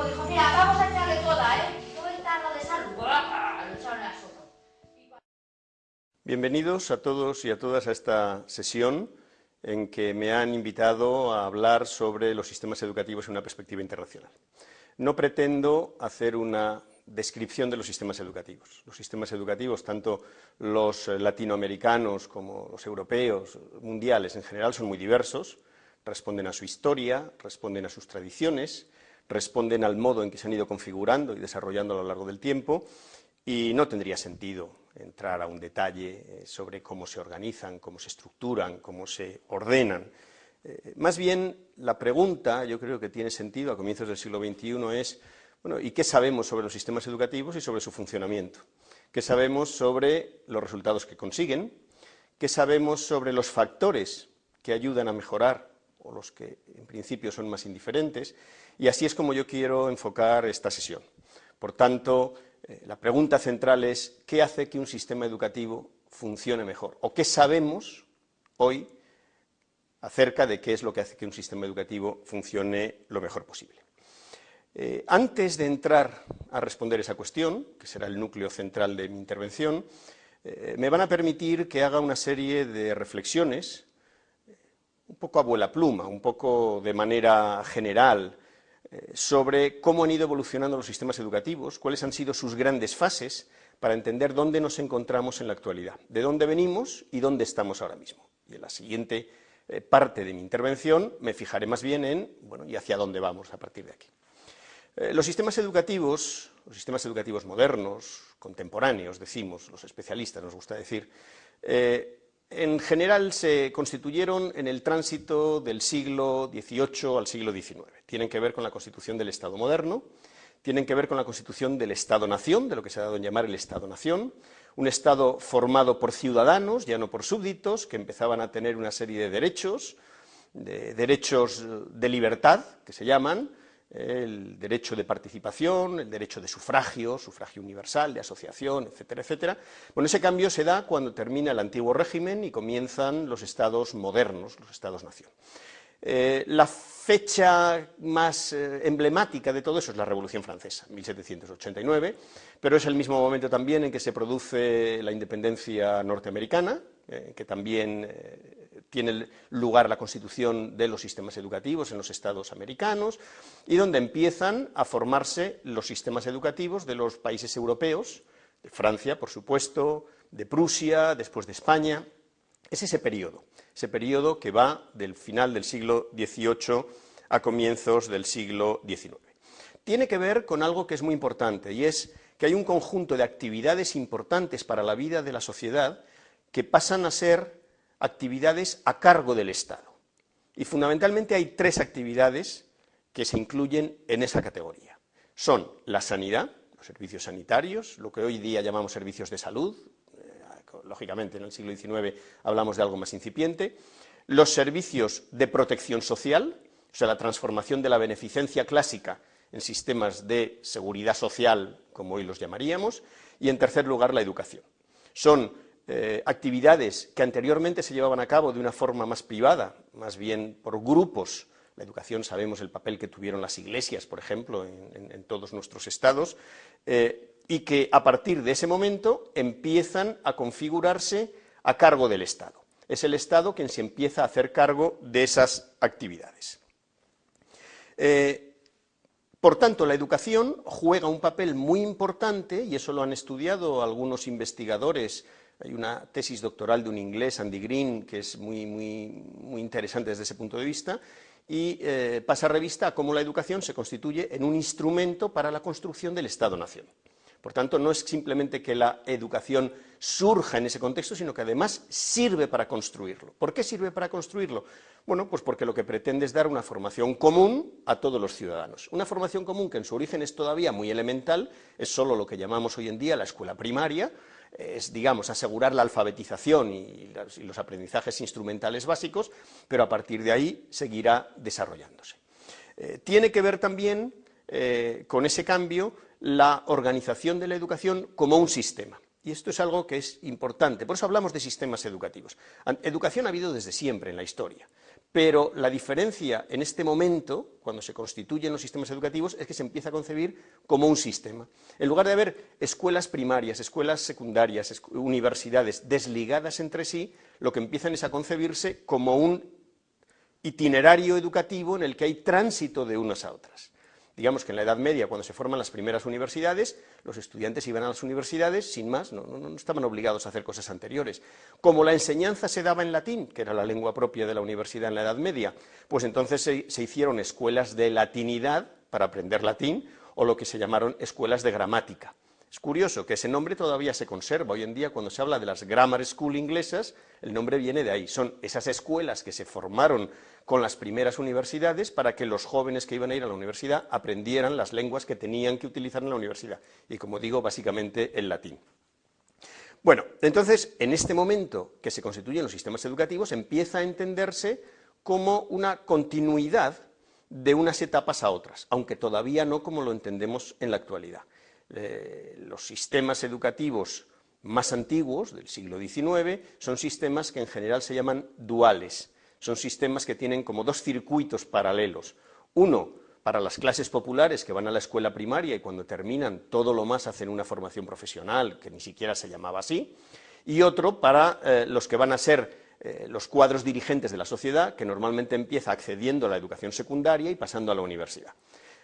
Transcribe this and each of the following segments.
dijo, mira, vamos a echarle toda, todo el tarro de sal, ¡buah! Lo echaron al soto. Bienvenidos a todos y a todas a esta sesión en que me han invitado a hablar sobre los sistemas educativos en una perspectiva internacional. No pretendo hacer una descripción de los sistemas educativos. Los sistemas educativos, tanto los latinoamericanos como los europeos, mundiales en general, son muy diversos, responden a su historia, responden a sus tradiciones, responden al modo en que se han ido configurando y desarrollando a lo largo del tiempo, y no tendría sentido entrar a un detalle sobre cómo se organizan, cómo se estructuran, cómo se ordenan. Más bien, la pregunta, yo creo que tiene sentido a comienzos del siglo XXI, es, bueno, ¿y qué sabemos sobre los sistemas educativos y sobre su funcionamiento? ¿Qué sabemos sobre los resultados que consiguen? ¿Qué sabemos sobre los factores que ayudan a mejorar o los que en principio son más indiferentes? Y así es como yo quiero enfocar esta sesión. Por tanto, la pregunta central es ¿qué hace que un sistema educativo funcione mejor? ¿O qué sabemos hoy acerca de qué es lo que hace que un sistema educativo funcione lo mejor posible? Antes de entrar a responder esa cuestión, que será el núcleo central de mi intervención, me van a permitir que haga una serie de reflexiones, un poco a vuela pluma, un poco de manera general, sobre cómo han ido evolucionando los sistemas educativos, cuáles han sido sus grandes fases, para entender dónde nos encontramos en la actualidad, de dónde venimos y dónde estamos ahora mismo. Y en la siguiente parte de mi intervención me fijaré más bien en, bueno, y hacia dónde vamos a partir de aquí. Los sistemas educativos modernos, contemporáneos, decimos los especialistas, nos gusta decir, en general se constituyeron en el tránsito del siglo XVIII al siglo XIX. Tienen que ver con la constitución del Estado moderno, tienen que ver con la constitución del Estado-nación, de lo que se ha dado en llamar el Estado-nación, un Estado formado por ciudadanos, ya no por súbditos, que empezaban a tener una serie de derechos de libertad, que se llaman, el derecho de participación, el derecho de sufragio, sufragio universal, de asociación, etcétera, etcétera. Bueno, ese cambio se da cuando termina el antiguo régimen y comienzan los estados modernos, los estados-nación. La fecha más emblemática de todo eso es la Revolución Francesa, 1789, pero es el mismo momento también en que se produce la independencia norteamericana, que también tiene lugar la constitución de los sistemas educativos en los estados americanos, y donde empiezan a formarse los sistemas educativos de los países europeos, de Francia, por supuesto, de Prusia, después de España. Es ese periodo que va del final del siglo XVIII a comienzos del siglo XIX. Tiene que ver con algo que es muy importante, y es que hay un conjunto de actividades importantes para la vida de la sociedad que pasan a ser actividades a cargo del Estado. Y fundamentalmente hay tres actividades que se incluyen en esa categoría. Son la sanidad, los servicios sanitarios, lo que hoy día llamamos servicios de salud, lógicamente en el siglo XIX hablamos de algo más incipiente, los servicios de protección social, o sea, la transformación de la beneficencia clásica en sistemas de seguridad social, como hoy los llamaríamos, y en tercer lugar la educación. Son actividades que anteriormente se llevaban a cabo de una forma más privada, más bien por grupos. La educación, sabemos el papel que tuvieron las iglesias, por ejemplo, en todos nuestros estados, y que a partir de ese momento empiezan a configurarse a cargo del Estado. Es el Estado quien se empieza a hacer cargo de esas actividades. Por tanto, la educación juega un papel muy importante, y eso lo han estudiado algunos investigadores. Hay una tesis doctoral de un inglés, Andy Green, que es muy interesante desde ese punto de vista, y pasa revista a cómo la educación se constituye en un instrumento para la construcción del Estado-nación. Por tanto, no es simplemente que la educación surja en ese contexto, sino que además sirve para construirlo. ¿Por qué sirve para construirlo? Bueno, pues porque lo que pretende es dar una formación común a todos los ciudadanos. Una formación común que en su origen es todavía muy elemental, es solo lo que llamamos hoy en día la escuela primaria, es, digamos, asegurar la alfabetización y los aprendizajes instrumentales básicos, pero a partir de ahí seguirá desarrollándose. Tiene que ver también con ese cambio la organización de la educación como un sistema. Y esto es algo que es importante, por eso hablamos de sistemas educativos. Educación ha habido desde siempre en la historia, Pero la diferencia en este momento, cuando se constituyen los sistemas educativos, es que se empieza a concebir como un sistema. En lugar de haber escuelas primarias, escuelas secundarias, universidades desligadas entre sí, lo que empiezan es a concebirse como un itinerario educativo en el que hay tránsito de unas a otras. Digamos que en la Edad Media, cuando se forman las primeras universidades, los estudiantes iban a las universidades sin más, no estaban obligados a hacer cosas anteriores. Como la enseñanza se daba en latín, que era la lengua propia de la universidad en la Edad Media, pues entonces se hicieron escuelas de latinidad para aprender latín, o lo que se llamaron escuelas de gramática. Es curioso que ese nombre todavía se conserva. Hoy en día, cuando se habla de las grammar school inglesas, el nombre viene de ahí. Son esas escuelas que se formaron con las primeras universidades para que los jóvenes que iban a ir a la universidad aprendieran las lenguas que tenían que utilizar en la universidad. Y, como digo, básicamente el latín. Bueno, entonces, en este momento que se constituyen los sistemas educativos, empieza a entenderse como una continuidad de unas etapas a otras, aunque todavía no como lo entendemos en la actualidad. Los sistemas educativos más antiguos, del siglo XIX, son sistemas que en general se llaman duales. Son sistemas que tienen como dos circuitos paralelos. Uno para las clases populares que van a la escuela primaria y cuando terminan todo lo más hacen una formación profesional, que ni siquiera se llamaba así, y otro para los que van a ser los cuadros dirigentes de la sociedad, que normalmente empieza accediendo a la educación secundaria y pasando a la universidad.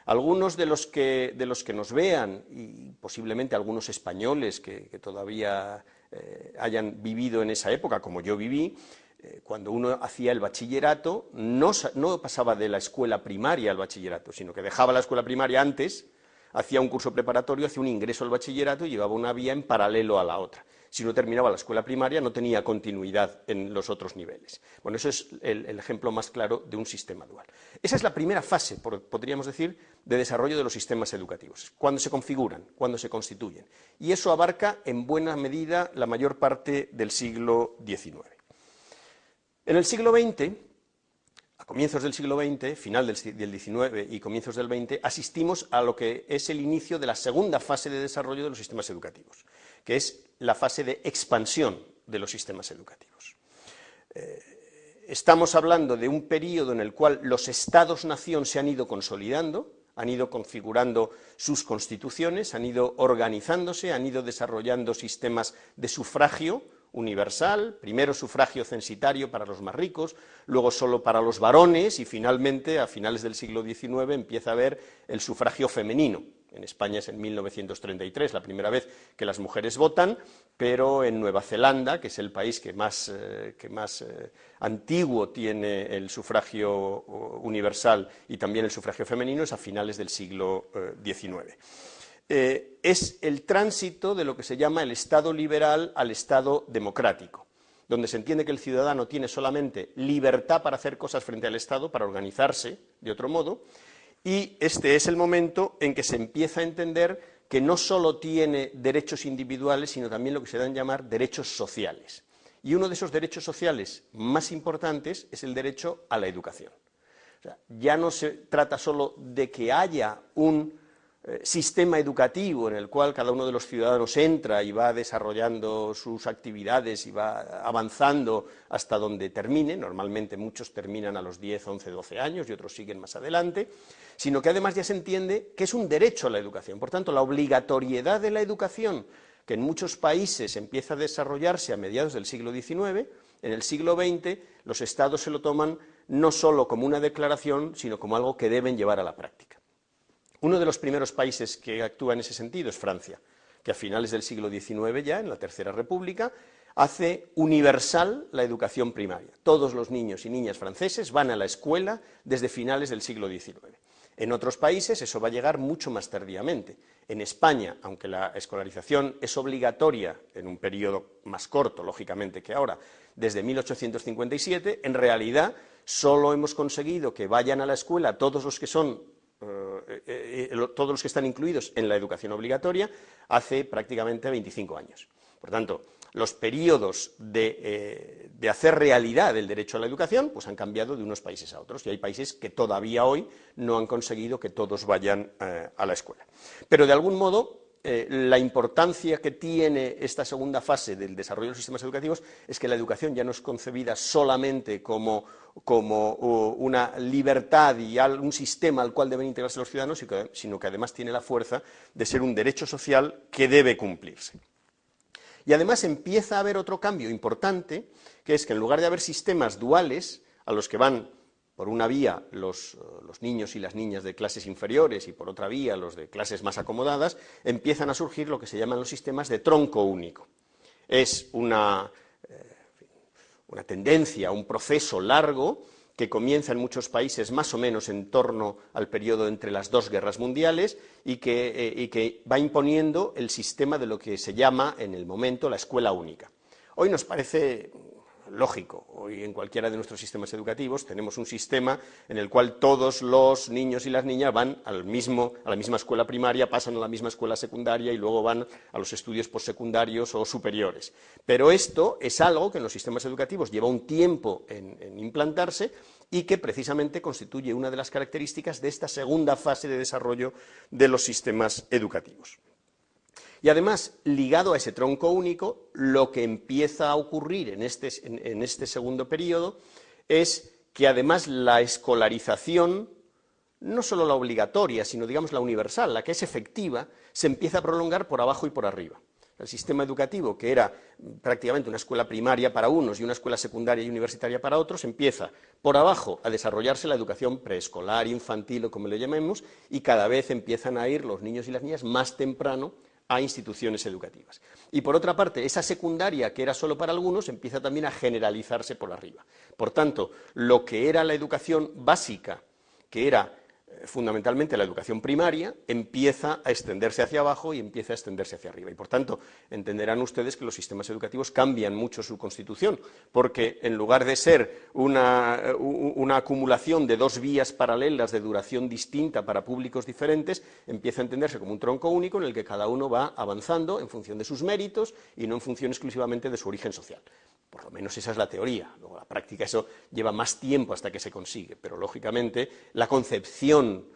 Algunos de los que nos vean, y posiblemente algunos españoles que todavía hayan vivido en esa época, como yo viví, cuando uno hacía el bachillerato, no pasaba de la escuela primaria al bachillerato, sino que dejaba la escuela primaria antes, hacía un curso preparatorio, hacía un ingreso al bachillerato y llevaba una vía en paralelo a la otra. Si no terminaba la escuela primaria, no tenía continuidad en los otros niveles. Bueno, eso es el ejemplo más claro de un sistema dual. Esa es la primera fase, podríamos decir, de desarrollo de los sistemas educativos, cuando se configuran, cuando se constituyen. Y eso abarca, en buena medida, la mayor parte del siglo XIX. En el siglo XX, a comienzos del siglo XX, final del XIX y comienzos del XX, asistimos a lo que es el inicio de la segunda fase de desarrollo de los sistemas educativos, que es la fase de expansión de los sistemas educativos. Estamos hablando de un periodo en el cual los estados-nación se han ido consolidando, han ido configurando sus constituciones, han ido organizándose, han ido desarrollando sistemas de sufragio universal, primero sufragio censitario para los más ricos, luego solo para los varones y finalmente, a finales del siglo XIX, empieza a haber el sufragio femenino. En España es en 1933 la primera vez que las mujeres votan, pero en Nueva Zelanda, que es el país que más antiguo tiene el sufragio universal y también el sufragio femenino, es a finales del siglo XIX. Es el tránsito de lo que se llama el Estado liberal al Estado democrático, donde se entiende que el ciudadano tiene solamente libertad para hacer cosas frente al Estado, para organizarse de otro modo, y este es el momento en que se empieza a entender que no solo tiene derechos individuales, sino también lo que se dan a llamar derechos sociales. Y uno de esos derechos sociales más importantes es el derecho a la educación. O sea, ya no se trata solo de que haya un sistema educativo en el cual cada uno de los ciudadanos entra y va desarrollando sus actividades y va avanzando hasta donde termine, normalmente muchos terminan a los 10, 11, 12 años y otros siguen más adelante, sino que además ya se entiende que es un derecho a la educación. Por tanto, la obligatoriedad de la educación, que en muchos países empieza a desarrollarse a mediados del siglo XIX, en el siglo XX los estados se lo toman no solo como una declaración, sino como algo que deben llevar a la práctica. Uno de los primeros países que actúa en ese sentido es Francia, que a finales del siglo XIX ya, en la Tercera República, hace universal la educación primaria. Todos los niños y niñas franceses van a la escuela desde finales del siglo XIX. En otros países eso va a llegar mucho más tardíamente. En España, aunque la escolarización es obligatoria en un periodo más corto, lógicamente, que ahora, desde 1857, en realidad solo hemos conseguido que vayan a la escuela todos los que están incluidos en la educación obligatoria hace prácticamente 25 años. Por tanto, los periodos de hacer realidad el derecho a la educación pues han cambiado de unos países a otros, y hay países que todavía hoy no han conseguido que todos vayan a la escuela. Pero de algún modo la importancia que tiene esta segunda fase del desarrollo de los sistemas educativos es que la educación ya no es concebida solamente como una libertad y un sistema al cual deben integrarse los ciudadanos, sino que además tiene la fuerza de ser un derecho social que debe cumplirse. Y además empieza a haber otro cambio importante, que es que en lugar de haber sistemas duales a los que van por una vía los niños y las niñas de clases inferiores y por otra vía los de clases más acomodadas, empiezan a surgir lo que se llaman los sistemas de tronco único. Es una tendencia, un proceso largo que comienza en muchos países más o menos en torno al periodo entre las dos guerras mundiales y que va imponiendo el sistema de lo que se llama en el momento la escuela única. Hoy nos parece lógico. Hoy en cualquiera de nuestros sistemas educativos tenemos un sistema en el cual todos los niños y las niñas van a la misma escuela primaria, pasan a la misma escuela secundaria y luego van a los estudios postsecundarios o superiores. Pero esto es algo que en los sistemas educativos lleva un tiempo en implantarse y que precisamente constituye una de las características de esta segunda fase de desarrollo de los sistemas educativos. Y además, ligado a ese tronco único, lo que empieza a ocurrir en este segundo periodo es que además la escolarización, no solo la obligatoria, sino digamos la universal, la que es efectiva, se empieza a prolongar por abajo y por arriba. El sistema educativo, que era prácticamente una escuela primaria para unos y una escuela secundaria y universitaria para otros, empieza por abajo a desarrollarse la educación preescolar, infantil o como le llamemos, y cada vez empiezan a ir los niños y las niñas más temprano a instituciones educativas. Y por otra parte, esa secundaria que era solo para algunos empieza también a generalizarse por arriba. Por tanto, lo que era la educación básica, que era fundamentalmente la educación primaria, empieza a extenderse hacia abajo y empieza a extenderse hacia arriba. Y por tanto, entenderán ustedes que los sistemas educativos cambian mucho su constitución, porque en lugar de ser una acumulación de dos vías paralelas de duración distinta para públicos diferentes, empieza a entenderse como un tronco único en el que cada uno va avanzando en función de sus méritos y no en función exclusivamente de su origen social. Por lo menos esa es la teoría. Luego, la práctica, eso lleva más tiempo hasta que se consigue, pero lógicamente la concepción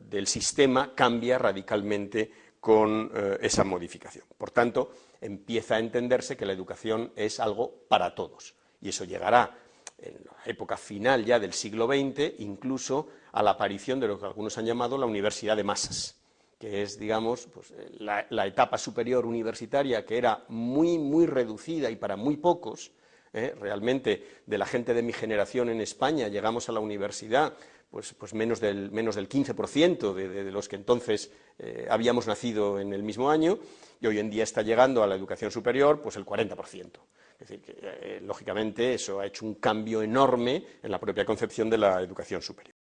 del sistema cambia radicalmente con esa modificación. Por tanto, empieza a entenderse que la educación es algo para todos, y eso llegará en la época final ya del siglo XX, incluso a la aparición de lo que algunos han llamado la universidad de masas, que es, digamos, pues, la etapa superior universitaria, que era muy reducida y para muy pocos. Realmente, de la gente de mi generación en España, llegamos a la universidad pues menos del 15% de los que entonces habíamos nacido en el mismo año, y hoy en día está llegando a la educación superior pues el 40%. Es decir, que lógicamente eso ha hecho un cambio enorme en la propia concepción de la educación superior.